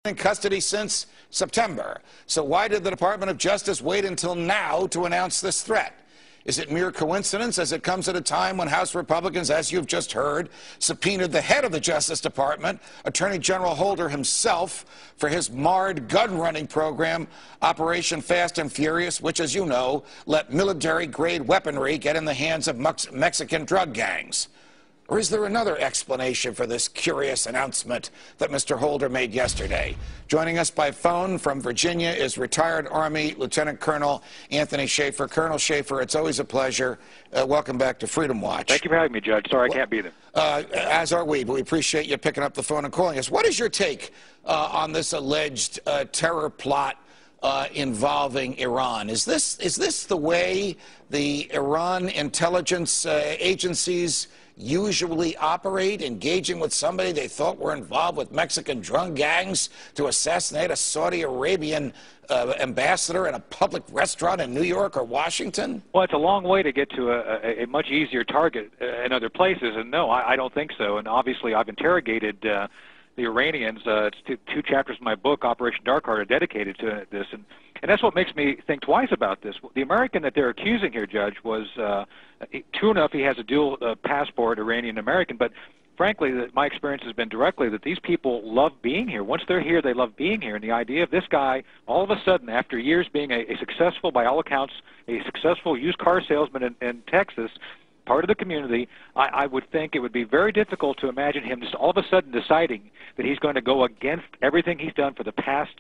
in custody since September. So why did the Department of Justice wait until now to announce this threat? Is it mere coincidence as it comes at a time when House Republicans, as you've just heard, subpoenaed the head of the Justice Department, Attorney General Holder himself, for his marred gun-running program, Operation Fast and Furious, which, as you know, let military-grade weaponry get in the hands of Mexican drug gangs? Or is there another explanation for this curious announcement that Mr. Holder made yesterday? Joining us by phone from Virginia is retired Army Lieutenant Colonel Anthony Schaefer. Colonel Schaefer, it's always a pleasure. Welcome back to Freedom Watch. Thank you for having me, Judge. Sorry I can't be there. As are we, but we appreciate you picking up the phone and calling us. What is your take on this alleged terror plot involving Iran? Is this the way the Iran intelligence agencies usually operate, engaging with somebody they thought were involved with Mexican drug gangs to assassinate a Saudi Arabian ambassador in a public restaurant in New York or Washington? Well, it's a long way to get to a much easier target in other places, and no, I don't think so. And obviously, I've interrogated the Iranians. It's two chapters of my book, Operation Dark Heart, are dedicated to this, and that's what makes me think twice about this. The American that they're accusing here, Judge, was true enough. He has a dual passport, Iranian-American, but frankly, my experience has been directly that these people love being here. Once they're here, they love being here. And the idea of this guy, all of a sudden, after years being a successful, by all accounts, a successful used car salesman in Texas, part of the community, I would think it would be very difficult to imagine him just all of a sudden deciding that he's going to go against everything he's done for the past,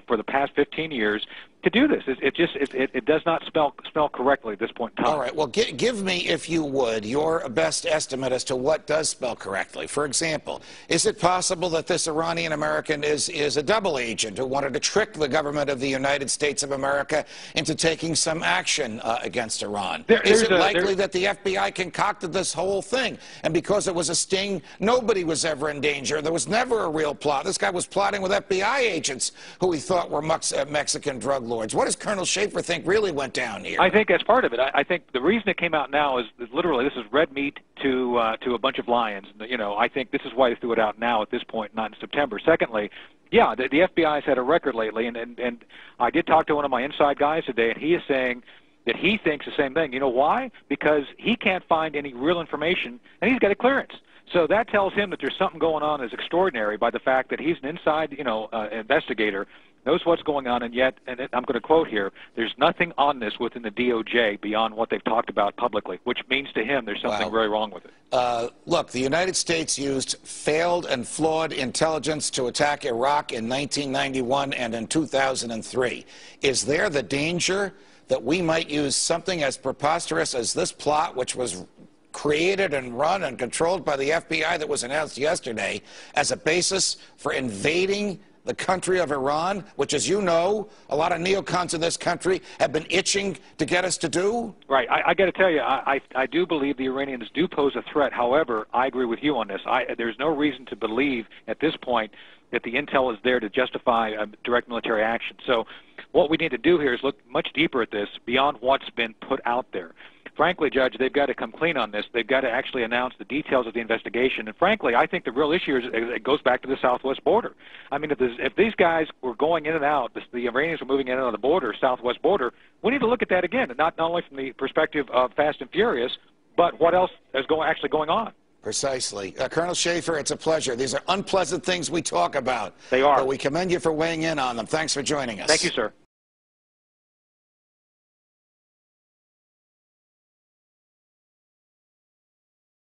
for the past 15 years to do this. It does not spell correctly at this point in time. All right. Well, give me, if you would, your best estimate as to what does spell correctly. For example, is it possible that this Iranian American is a double agent who wanted to trick the government of the United States of America into taking some action against Iran? Is it likely that the FBI concocted this whole thing, and because it was a sting, nobody was ever in danger? There was never a real plot. This guy was plotting with FBI agents who he thought were Mexican drug lords. What does Colonel Schaefer think really went down here? I think that's part of it. I think the reason it came out now is literally this is red meat to a bunch of lions. I think this is why they threw it out now at this point, not in September. Secondly, yeah, the FBI has had a record lately, and I did talk to one of my inside guys today, and he is saying that he thinks the same thing. You know why? Because he can't find any real information, and he's got a clearance. So that tells him that there's something going on that's extraordinary by the fact that he's an inside, investigator, knows what's going on, and yet, and I'm going to quote here, there's nothing on this within the DOJ beyond what they've talked about publicly, which means to him there's something very wrong with it. Look, the United States used failed and flawed intelligence to attack Iraq in 1991 and in 2003. Is there the danger that we might use something as preposterous as this plot, which was created and run and controlled by the FBI that was announced yesterday, as a basis for invading the country of Iran, which, as you know, a lot of neocons in this country have been itching to get us to do? Right. I got to tell you, I do believe the Iranians do pose a threat. However, I agree with you on this. There's no reason to believe at this point that the intel is there to justify direct military action. So what we need to do here is look much deeper at this beyond what's been put out there. Frankly, Judge, they've got to come clean on this. They've got to actually announce the details of the investigation. And frankly, I think the real issue is it goes back to the southwest border. I mean, if these guys were going in and out, the Iranians were moving in and out of the border, southwest border, we need to look at that again, and not only from the perspective of Fast and Furious, but what else is actually going on. Precisely. Colonel Schaefer, it's a pleasure. These are unpleasant things we talk about. They are. But we commend you for weighing in on them. Thanks for joining us. Thank you, sir.